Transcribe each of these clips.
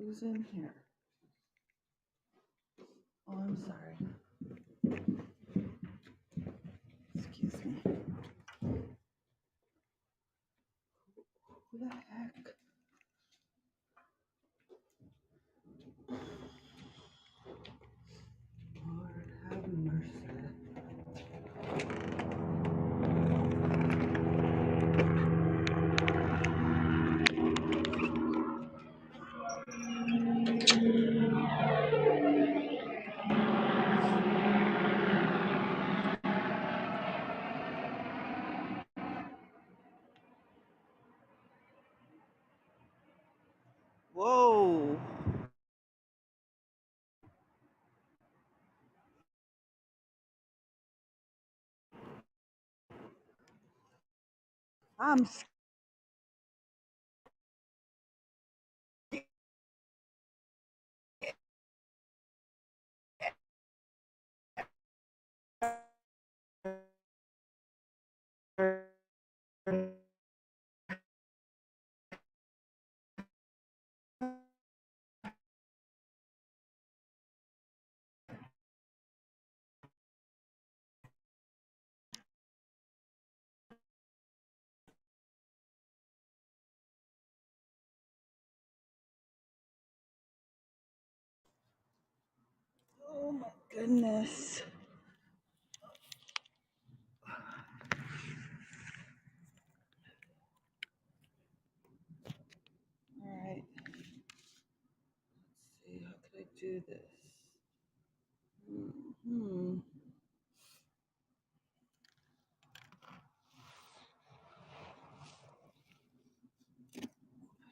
Who's in here? Oh, I'm sorry. Excuse me. Who the heck? Lord have mercy. Whoa. I'm scared. Oh my goodness. All right. Let's see. How could I do this? Hmm.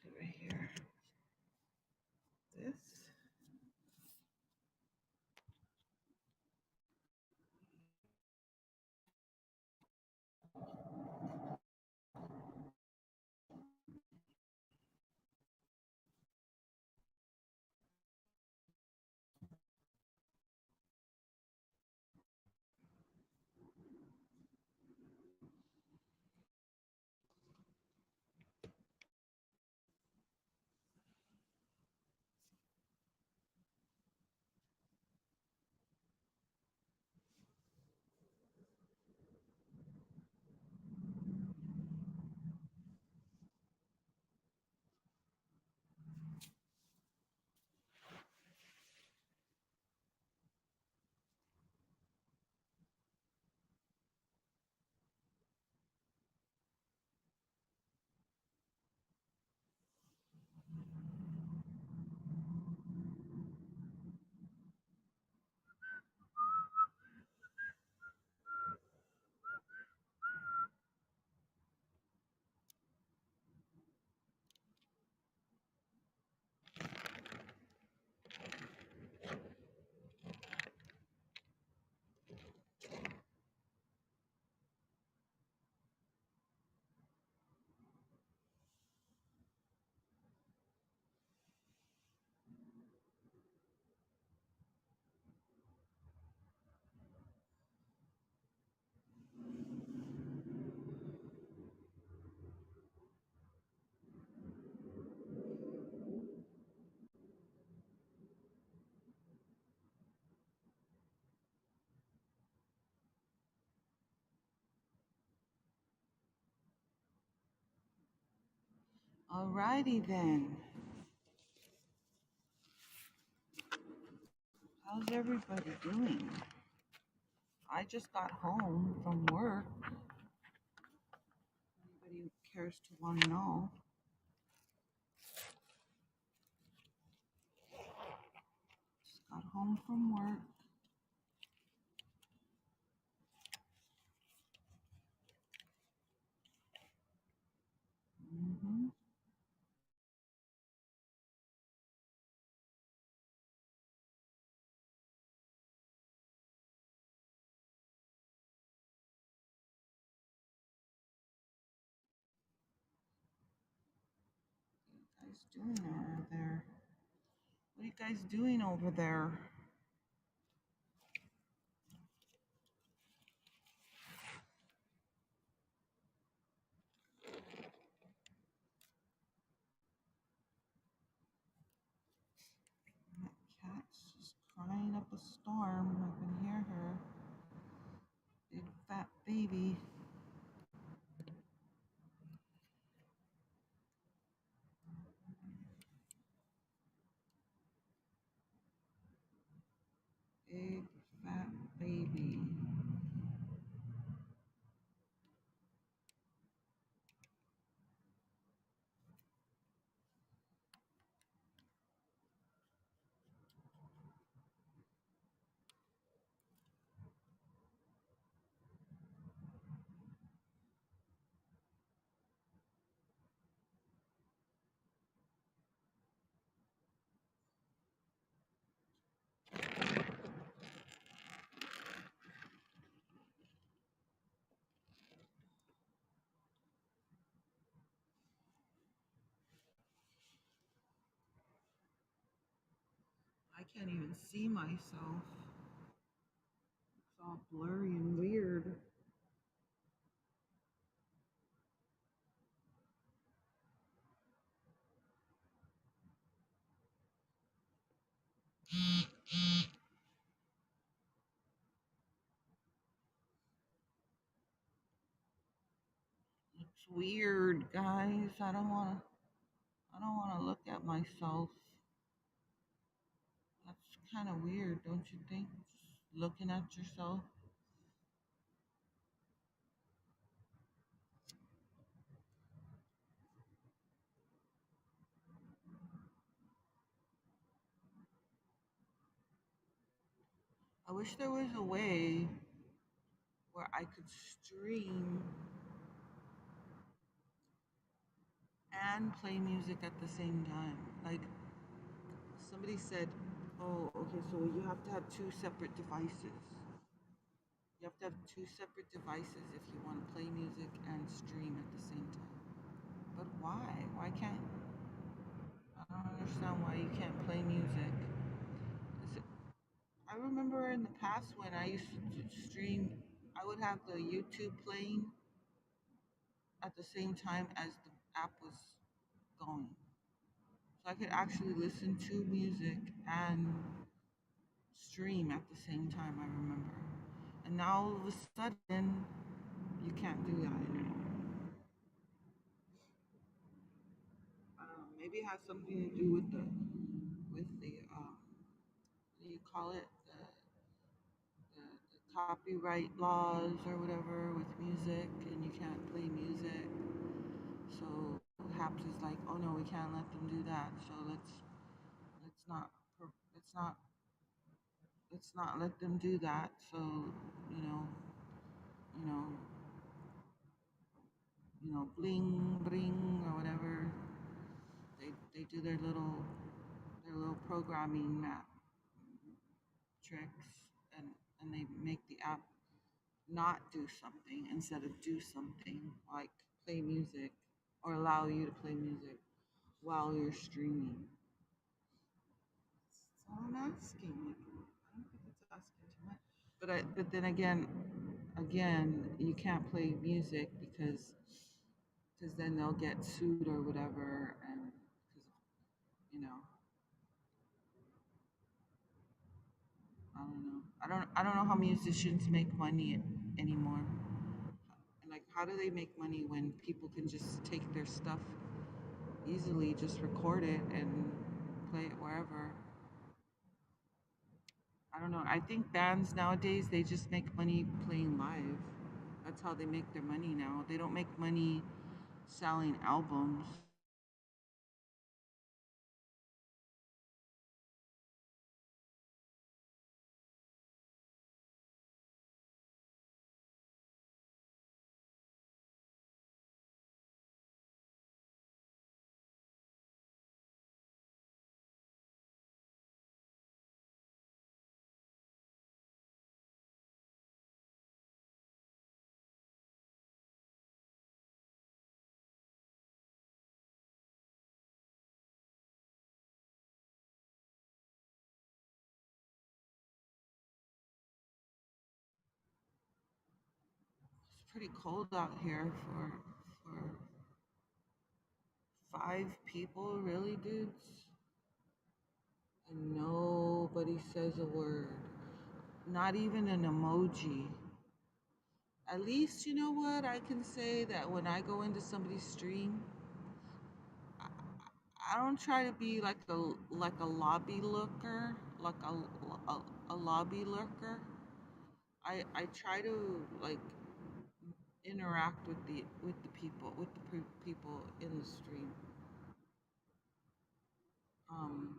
Put it right here. This. Alrighty then. How's everybody doing? I just got home from work. Anybody who cares to want to know? Just got home from work. Mm-hmm. What are you guys doing over there? What are you guys doing over there? about the storm. I can hear her. Big fat baby. Big fat baby. I can't even see myself. It's all blurry and weird. It's weird, guys. I don't wanna look at myself. That's kind of weird, don't you think? Just looking at yourself. I wish there was a way where I could stream and play music at the same time. Like somebody said, oh, okay, so you have to have two separate devices. You have to have two separate devices if you want to play music and stream at the same time. But why? Why can't I don't understand why you can't play music. I remember in the past when I used to stream, I would have the YouTube playing at the same time as the app was going. So I could actually listen to music and stream at the same time, I remember. And now all of a sudden, you can't do that anymore. I don't know. Maybe it has something to do with the what do you call it? The copyright laws or whatever with music, and you can't play music. So Haps is like, oh no, we can't let them do that. So let's not let's not let's not let them do that. So you know you know bling bling or whatever. They do their little programming tricks, and they make the app not do something instead of do something like play music or allow you to play music while you're streaming. So I'm asking. Like, I don't think it's asking too much. But then again, you can't play music because then they'll get sued or whatever, and because you know, I don't know how musicians make money anymore. And like, how do they make money when people can just take their stuff easily, just record it and play it wherever? I don't know. I think bands nowadays they just make money playing live. That's how they make their money now. They don't make money selling albums. It's pretty cold out here for 5 people, really, dudes. and nobody says a word, not even an emoji. At least, you know what? I can say that when I go into somebody's stream, I, I don't try to be like a lobby lurker, like a lobby lurker. I try to like interact with the people people in the stream. Um,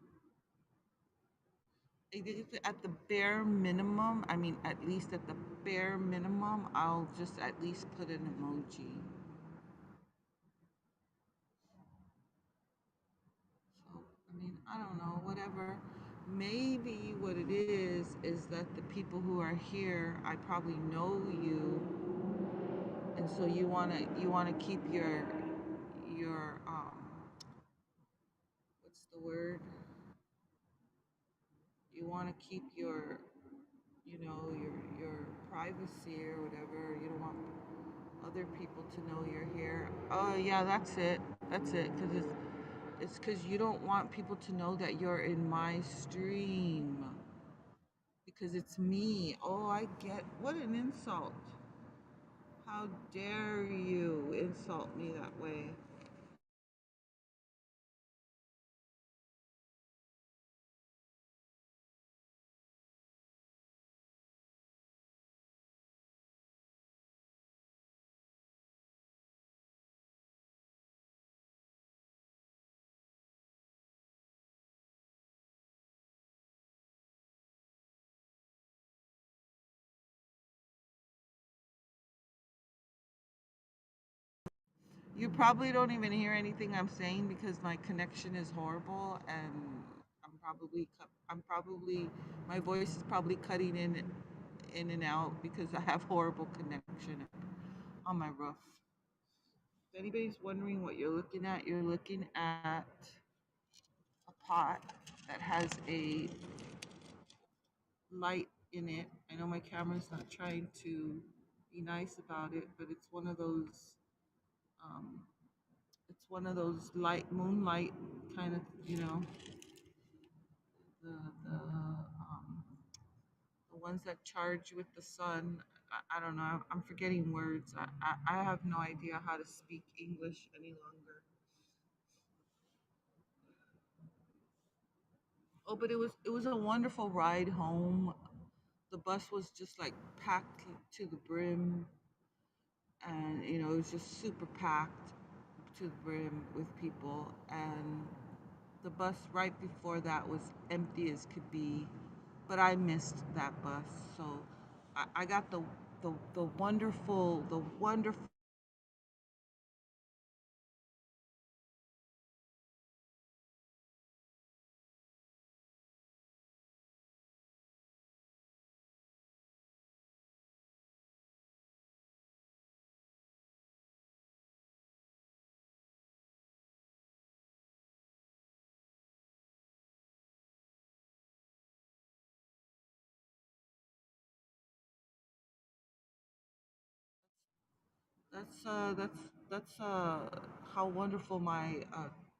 I think at the bare minimum, I mean, at least at the bare minimum, I'll just at least put an emoji. So, I mean, I don't know, whatever. Maybe what it is that the people who are here, I probably know you, and so you wanna keep your what's the word? You wanna keep your privacy or whatever. You don't want other people to know you're here. Oh yeah, that's it. That's it. Because it's because you don't want people to know that you're in my stream because it's me. Oh, I get what an insult. How dare you insult me that way? You probably don't even hear anything I'm saying because my connection is horrible and I'm probably my voice is probably cutting in and out because I have horrible connection on my roof. If anybody's wondering what you're looking at a pot that has a light in it. I know my camera's not trying to be nice about it, but um, it's one of those light moonlight kind of, the the um, the ones that charge with the sun. I don't know. I'm forgetting words. I have no idea how to speak English any longer. Oh, but it was a wonderful ride home. The bus was just like packed to the brim, and it was just super packed to the brim with people. And the bus right before that was empty as could be, but I missed that bus. So I got the wonderful. That's how wonderful my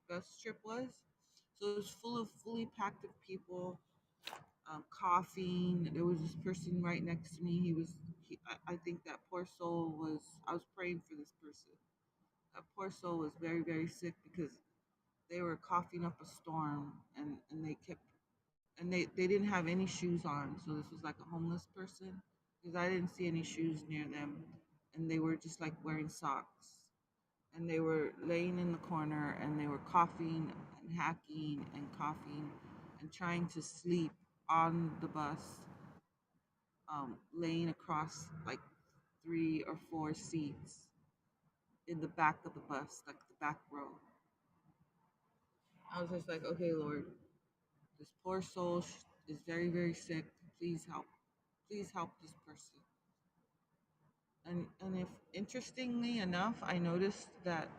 bus trip was. So it was full of fully packed of people, coughing. There was this person right next to me. I think that poor soul was. I was praying for this person. That poor soul was very very sick because they were coughing up a storm, and they didn't have any shoes on. So this was like a homeless person because I didn't see any shoes near them, and they were just like wearing socks, and they were laying in the corner, and they were coughing and hacking and coughing and trying to sleep on the bus, laying across like 3 or 4 seats in the back of the bus, like the back row. I was just like, okay, Lord, this poor soul is very, very sick. Please help. Please help this person. And if interestingly enough, I noticed that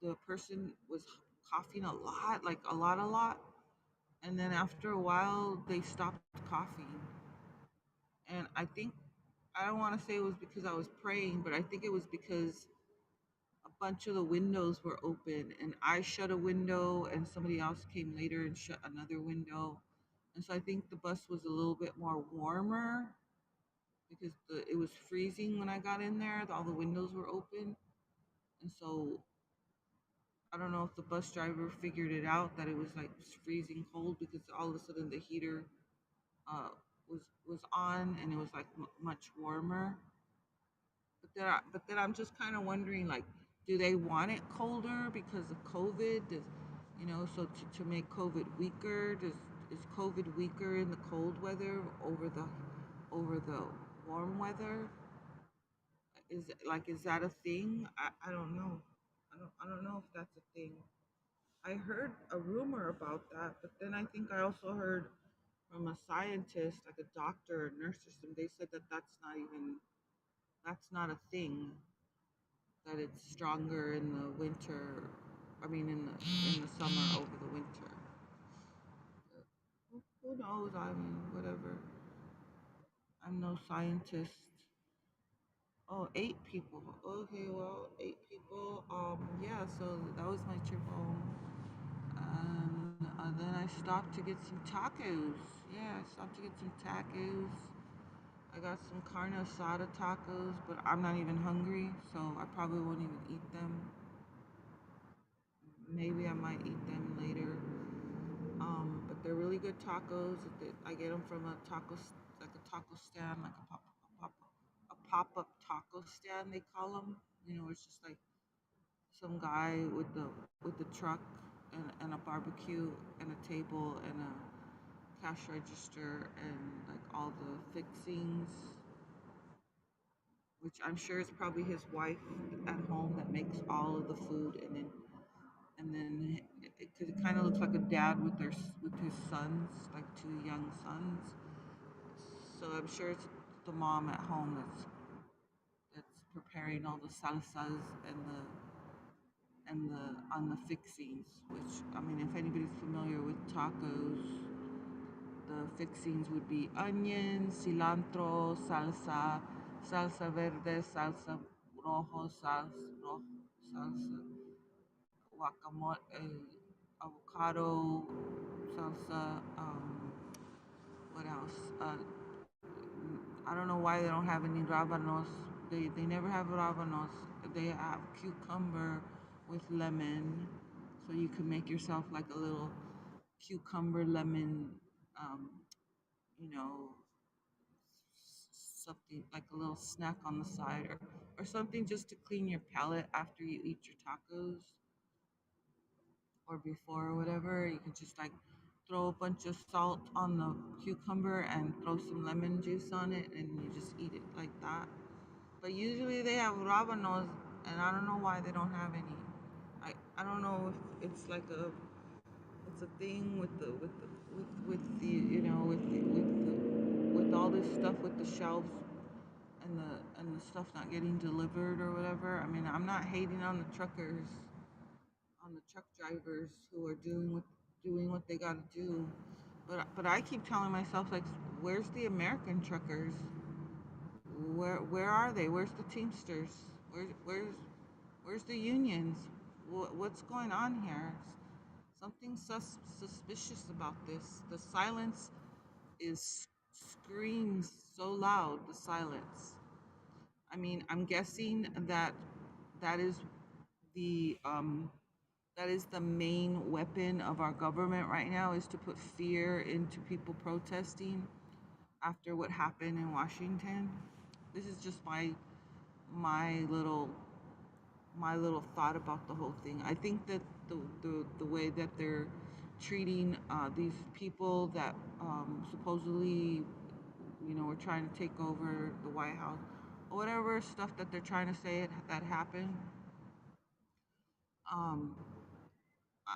the person was coughing a lot, like a lot. And then after a while, they stopped coughing. And I don't want to say it was because I was praying, but I think it was because bunch of the windows were open, and I shut a window, and somebody else came later and shut another window. And so I think the bus was a little bit more warmer because it was freezing when I got in there. All the windows were open, and so I don't know if the bus driver figured it out that it was like freezing cold because all of a sudden the heater uh, was on and it was like much warmer. But then I'm just kind of wondering, like, do they want it colder because of COVID? So to make COVID weaker, is COVID weaker in the cold weather over the warm weather? Is that a thing? I don't know. I don't know if that's a thing. I heard a rumor about that, but then I think I also heard from a scientist, like a doctor, a nurse or something. They said that that's not a thing. That it's stronger in the winter. I mean, in the summer over the winter. Who knows? I mean, whatever. I'm no scientist. Oh, 8 people. Okay, well, 8 people. Yeah. So that was my trip home, and then I stopped to get some tacos. Yeah, I stopped to get some tacos. I got some carne asada tacos, but I'm not even hungry, so I probably won't even eat them. Maybe I might eat them later. But they're really good tacos. I get them from like a taco stand, like a pop up taco stand. They call them. It's just like some guy with the truck and a barbecue and a table and a cash register and like all the fixings, which I'm sure is probably his wife at home that makes all of the food, and then because it kind of looks like a dad with his sons, like two young sons. So I'm sure it's the mom at home that's preparing all the salsas and the on the fixings. Which, I mean, if anybody's familiar with tacos, the fixings would be onion, cilantro, salsa verde, salsa rojo, salsa guacamole, avocado, salsa. What else? I don't know why they don't have any rabanos. They never have rabanos. They have cucumber with lemon, so you can make yourself like a little cucumber lemon, um, you know, something like a little snack on the side, or something just to clean your palate after you eat your tacos or before or whatever. You can just like throw a bunch of salt on the cucumber and throw some lemon juice on it, and you just eat it like that. But usually they have rabanos, and I don't know why they don't have any. I don't know if it's a thing with the with all this stuff with the shelves and the stuff not getting delivered or whatever. I mean, I'm not hating on the truckers, on the truck drivers who are doing what they got to do, but I keep telling myself, like, where's the American truckers? Where are they? Where's the Teamsters? Where's the unions? What's going on here? Something suspicious about this. The silence is screams so loud. The silence. I mean, I'm guessing that is the um, that is the main weapon of our government right now, is to put fear into people protesting after what happened in Washington. This is just my little my little thought about the whole thing. I think that the way that they're treating these people that supposedly, were trying to take over the White House, or whatever stuff that they're trying to say that happened, um,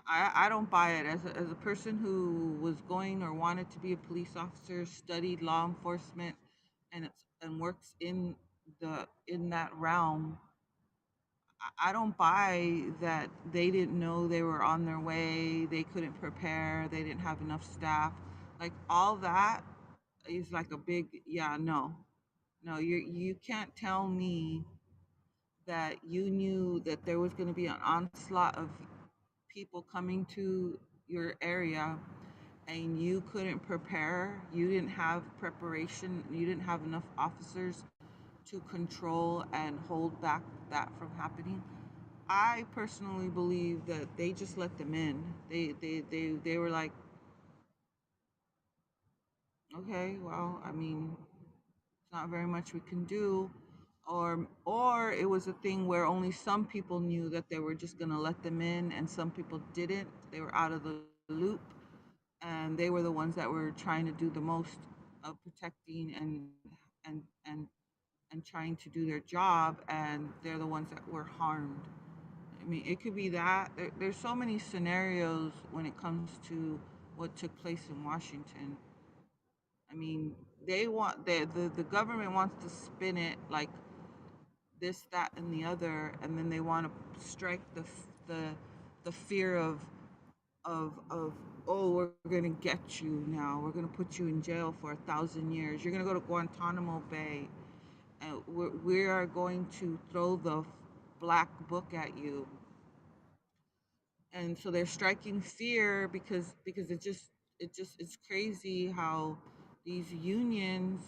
I don't buy it. As a person who was going or wanted to be a police officer, studied law enforcement, and works in that realm, I don't buy that they didn't know they were on their way, they couldn't prepare, they didn't have enough staff. Like, all that is like a big, yeah, no. No, you can't tell me that you knew that there was going to be an onslaught of people coming to your area and you couldn't prepare, you didn't have preparation, you didn't have enough officers to control and hold back that from happening. I personally believe that they just let them in. They were like, okay, well, I mean, it's not very much we can do. Or it was a thing where only some people knew that they were just gonna let them in and some people didn't. They were out of the loop and they were the ones that were trying to do the most of protecting and and and trying to do their job, and they're the ones that were harmed. I mean, it could be that there's so many scenarios when it comes to what took place in Washington. I mean, they want the government wants to spin it like this, that, and the other, and then they want to strike the fear of oh, we're gonna get you now. We're gonna put you in jail for 1,000 years. You're gonna go to Guantanamo Bay, and we are going to throw the black book at you. And so they're striking fear because it's crazy how these unions,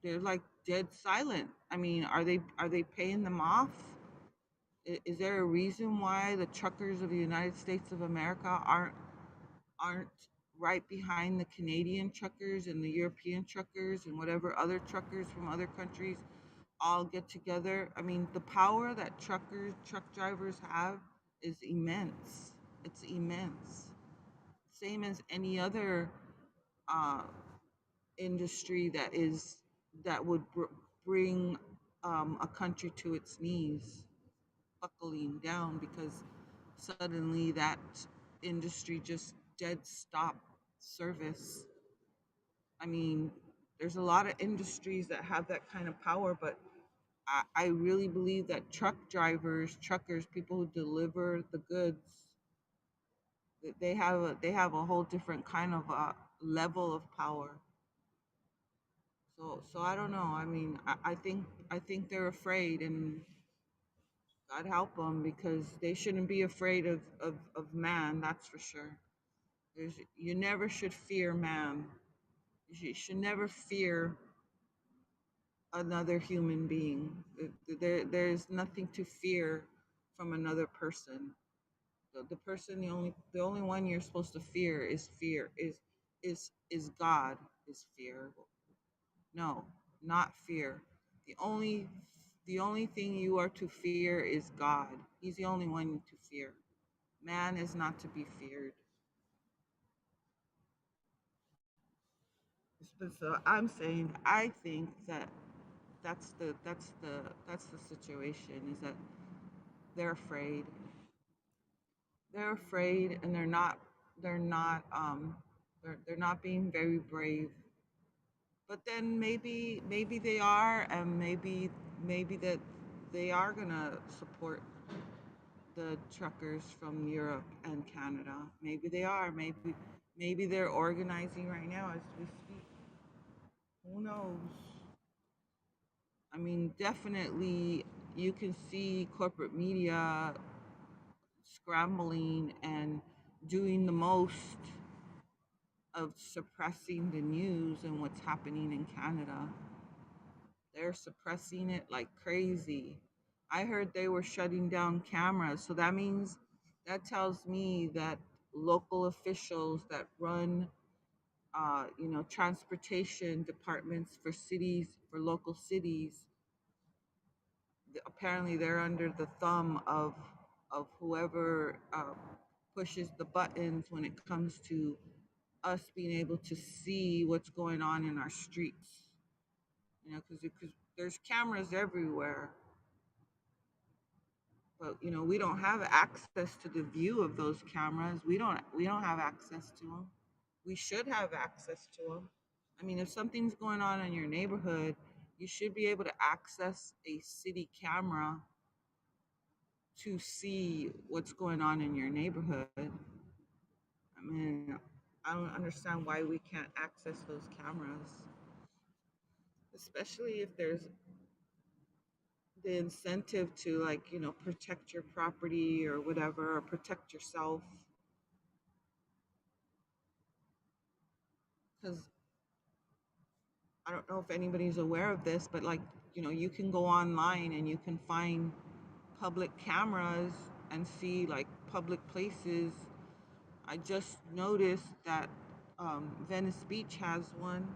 they're like dead silent. I mean, are they paying them off? Is there a reason why the truckers of the United States of America aren't right behind the Canadian truckers and the European truckers and whatever other truckers from other countries all get together? I mean, the power that truck drivers have is immense. It's immense. Same as any other uh, industry that would bring a country to its knees, buckling down because suddenly that industry just dead stop service. I mean, there's a lot of industries that have that kind of power, but I really believe that truckers, people who deliver the goods, they have a whole different kind of level of power. So I don't know. I mean, I think they're afraid, and God help them because they shouldn't be afraid of man. That's for sure. You never should fear man. You should never fear another human being. There's nothing to fear from another person. The person, the only one you're supposed to fear is God. Is fear. No, not fear. The only thing you are to fear is God. He's the only one to fear. Man is not to be feared. So I'm saying I think that that's the situation, is that they're afraid. They're afraid, and they're not being very brave. But then maybe they are, and maybe that they are gonna support the truckers from Europe and Canada. Maybe they are. Maybe they're organizing right now as we speak. Who knows? I mean, definitely you can see corporate media scrambling and doing the most of suppressing the news and what's happening in Canada. They're suppressing it like crazy. I heard they were shutting down cameras. So that tells me that local officials that run, transportation departments for cities, for local cities, apparently they're under the thumb of whoever pushes the buttons when it comes to us being able to see what's going on in our streets. Because there's cameras everywhere, but we don't have access to the view of those cameras. We don't have access to them. We should have access to them. I mean, if something's going on in your neighborhood, you should be able to access a city camera to see what's going on in your neighborhood. I mean, I don't understand why we can't access those cameras, especially if the incentive to, like, protect your property or whatever, or protect yourself. Because I don't know if anybody's aware of this, but, like, you can go online and you can find public cameras and see, like, public places. I just noticed that Venice Beach has one.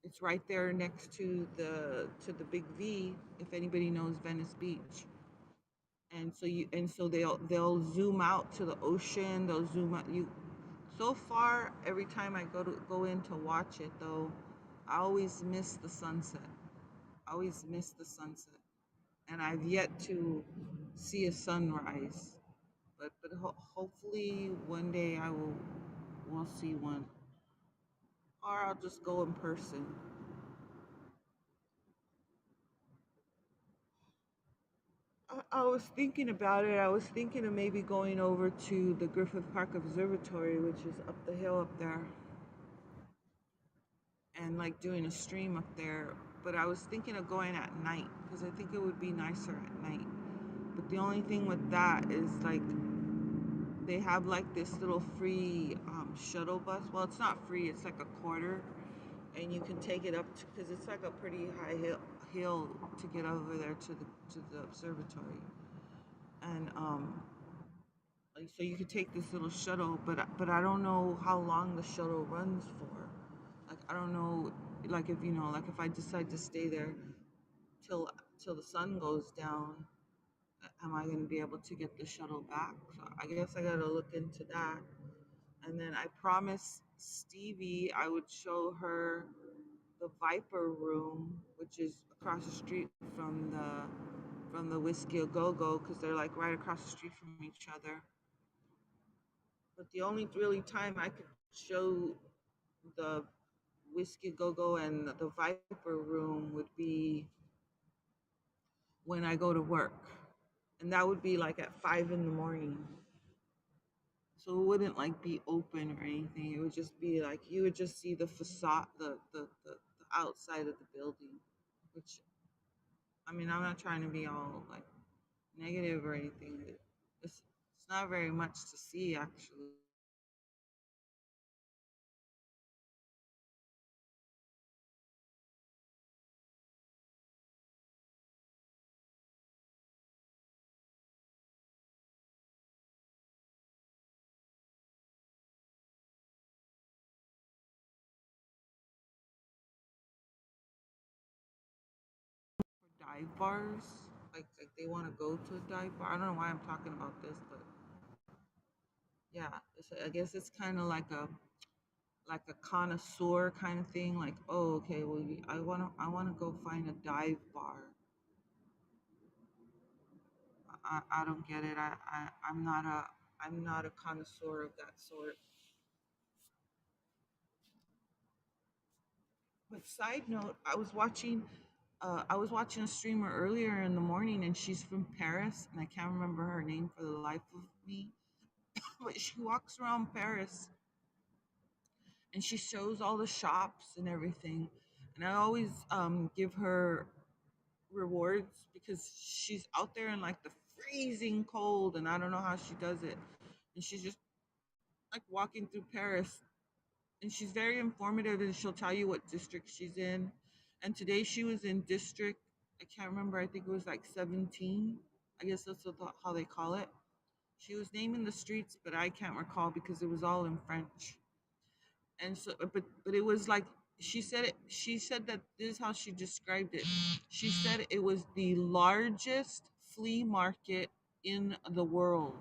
It's right there next to the Big V. If anybody knows Venice Beach, and so they'll zoom out to the ocean. They'll zoom out. So far, every time I go in to watch it, though, I always miss the sunset. I always miss the sunset, and I've yet to see a sunrise. But hopefully one day will see one, or I'll just go in person. I was thinking about it. I was thinking of maybe going over to the Griffith Park Observatory, which is up the hill up there, and, like, doing a stream up there. But I was thinking of going at night because I think it would be nicer at night. But the only thing with that is, like, they have, like, this little free shuttle bus. Well, it's not free, it's like a quarter, and you can take it up because it's like a pretty high hill to get over there to the observatory. And like, so you could take this little shuttle, but I don't know how long the shuttle runs for. Like, I don't know, like, if I decide to stay there till till the sun goes down, am I going to be able to get the shuttle back? So I guess I got to look into that. And then I promised Stevie I would show her the Viper Room, which is across the street from the Whiskey A Go Go, because they're, like, right across the street from each other. But the only really time I could show the Whiskey Go Go and the Viper Room would be when I go to work, and that would be, like, at 5 in the morning. So it wouldn't, like, be open or anything. It would just be like you would just see the facade, the outside of the building. Which, I mean, I'm not trying to be all, like, negative or anything. It's not very much to see, actually. Dive bars, like they want to go to a dive bar. I don't know why I'm talking about this, but yeah, I guess it's kind of like a connoisseur kind of thing. Like, oh, okay, well, I wanna go find a dive bar. I don't get it. I'm not a connoisseur of that sort. But side note, I was watching a streamer earlier in the morning, and she's from Paris, and I can't remember her name for the life of me. But she walks around Paris and she shows all the shops and everything. And I always give her rewards because she's out there in, like, the freezing cold, and I don't know how she does it. And she's just, like, walking through Paris, and she's very informative, and she'll tell you what district she's in. And today she was in district, I can't remember, I think it was like 17. I guess that's how they call it. She was naming the streets, but I can't recall because it was all in French. And so, but it was like she said that this is how she described it. She said it was the largest flea market in the world,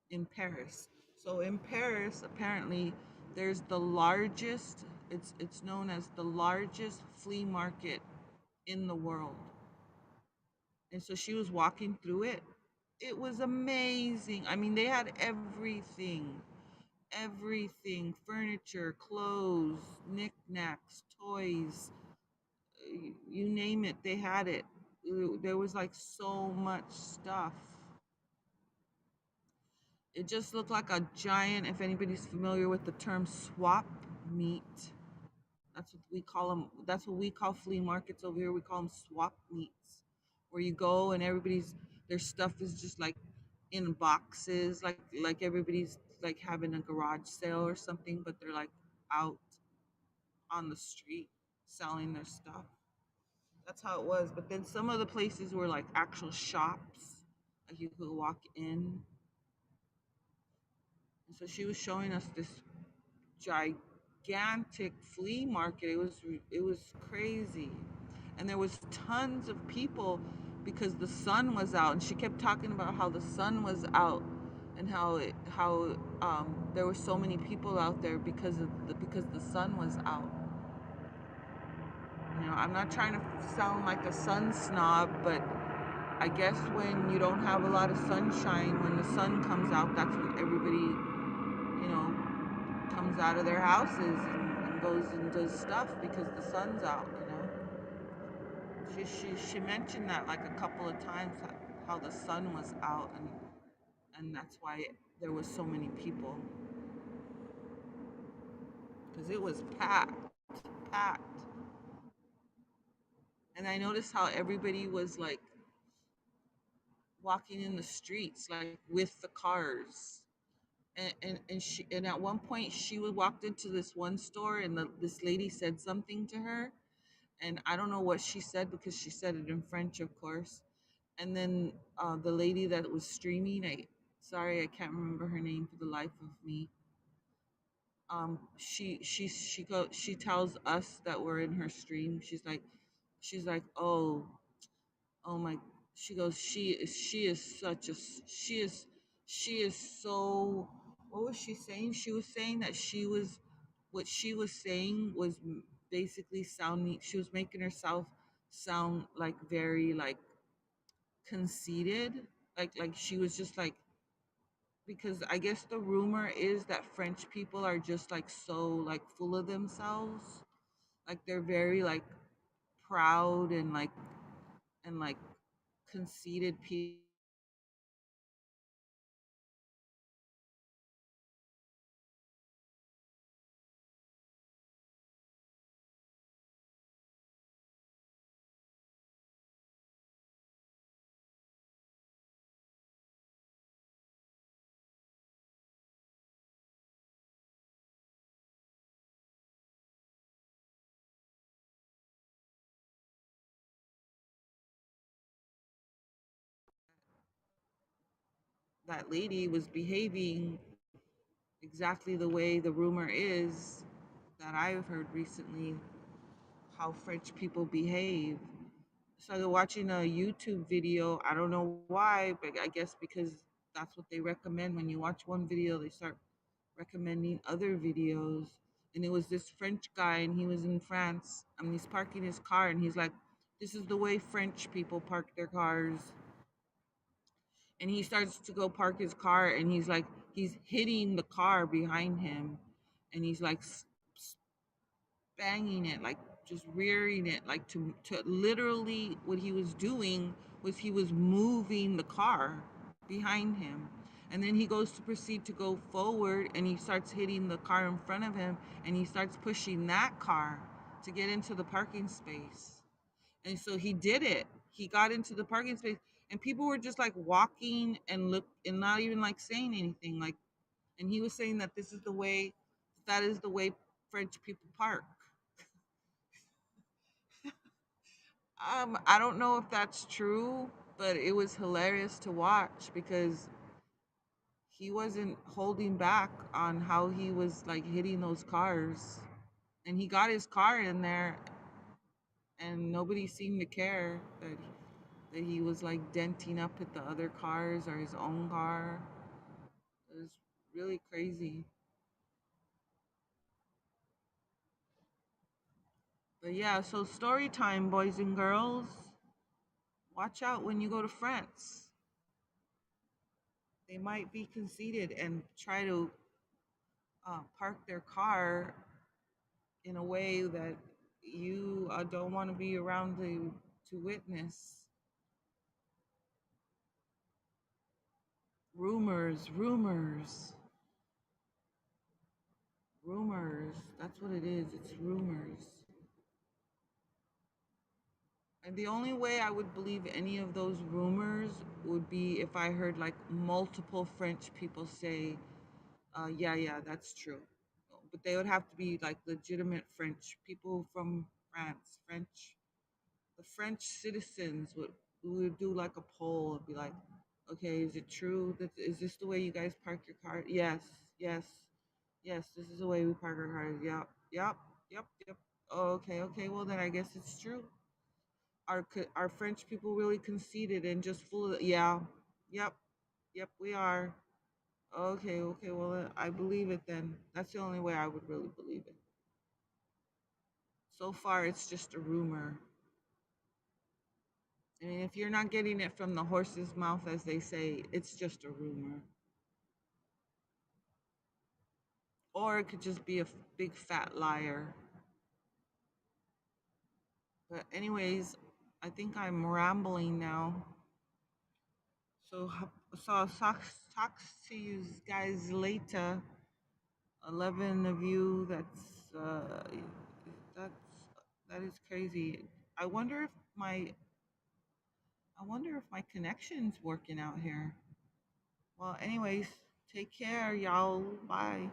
in Paris. So in Paris, apparently, there's the largest, it's known as the largest flea market in the world. And so she was walking through it. It was amazing. I mean, they had everything, furniture, clothes, knickknacks, toys, you name it, they had it. There was, like, so much stuff. It just looked like a giant, if anybody's familiar with the term swap meet, That's what we call them. That's what we call flea markets over here. We call them swap meets, where you go and everybody's their stuff is just like in boxes, like everybody's like having a garage sale or something, but they're like out on the street selling their stuff. That's how it was. But then some of the places were like actual shops, like you could walk in. And so she was showing us this gigantic flea market. It was crazy, and there was tons of people because the sun was out. And she kept talking about how the sun was out and how there were so many people out there because the sun was out. I'm not trying to sound like a sun snob, but I guess when you don't have a lot of sunshine, when the sun comes out, that's when everybody, comes out of their houses and goes and does stuff because the sun's out. She mentioned that like a couple of times, how the sun was out, and that's why there was so many people, because it was packed. And I noticed how everybody was like walking in the streets, like with the cars. And at one point she walked into this one store, and this lady said something to her, and I don't know what she said because she said it in French, of course. And then the lady that was streaming, I can't remember her name for the life of me. She tells us that we're in her stream. She's like, oh my. She goes, she is so. What was she saying? She was saying that what she was saying was basically sounding. She was making herself sound like very like conceited, like she was just like, because I guess the rumor is that French people are just like so like full of themselves, like they're very like proud and like conceited people. That lady was behaving exactly the way the rumor is that I've heard recently, how French people behave. Started watching a YouTube video. I don't know why, but I guess because that's what they recommend. When you watch one video, they start recommending other videos. And it was this French guy, and he was in France. I mean, he's parking his car, and he's like, "This is the way French people park their cars." And he starts to go park his car, and he's hitting the car behind him, and he's like banging it, like just rearing it, like to literally what he was doing was he was moving the car behind him. And then he goes to proceed to go forward, and he starts hitting the car in front of him, and he starts pushing that car to get into the parking space. And so he did it. He got into the parking space, and people were just like walking and look and not even like saying anything, like. And he was saying that that is the way French people park. I don't know if that's true, but it was hilarious to watch because he wasn't holding back on how he was like hitting those cars. And he got his car in there, and nobody seemed to care that he was like denting up at the other cars or his own car. It was really crazy. But yeah, so story time, boys and girls. Watch out when you go to France. They might be conceited and try to park their car in a way that you don't want to be around to witness. Rumors, rumors. That's what it is. It's rumors. And the only way I would believe any of those rumors would be if I heard like multiple French people say, yeah, yeah, that's true. But they would have to be like legitimate French people from France, French. The French citizens would we would do like a poll and be like, okay, is it true that is this the way you guys park your car? Yes, yes, yes. This is the way we park our cars. Yep, yep, yep, yep. Oh, okay, okay. Well, then I guess it's true. Are French people really conceited and just full of yeah, yep, yep. We are. Okay, okay. Well, I believe it then. That's the only way I would really believe it. So far, it's just a rumor. I mean, if you're not getting it from the horse's mouth, as they say, it's just a rumor. Or it could just be a big fat liar. But, anyways, I think I'm rambling now. So, talk to you guys later. 11 of you. That's that is crazy. I wonder if my I wonder if my connection's working out here. Well, anyways, take care, y'all. Bye.